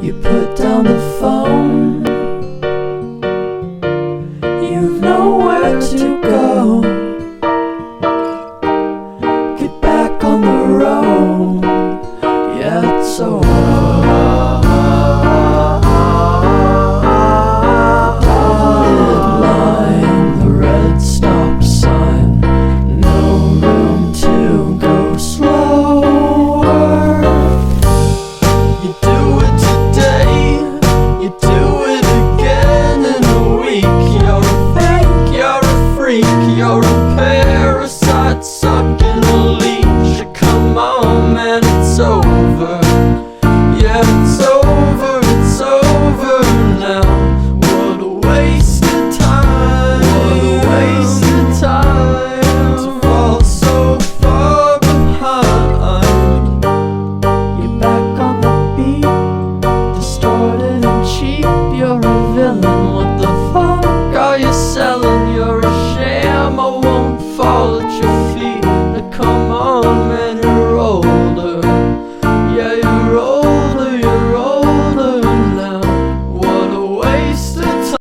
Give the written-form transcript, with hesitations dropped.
You put down the phone. You've nowhere to go. Get back on the road. Yeah, it's over. Dotted line, the red stop sign. No room to go slower. You do it today, you do it again in a week. You're a fake, you're a freak, you're a parasite sucking a leech. Come on, man, it's over.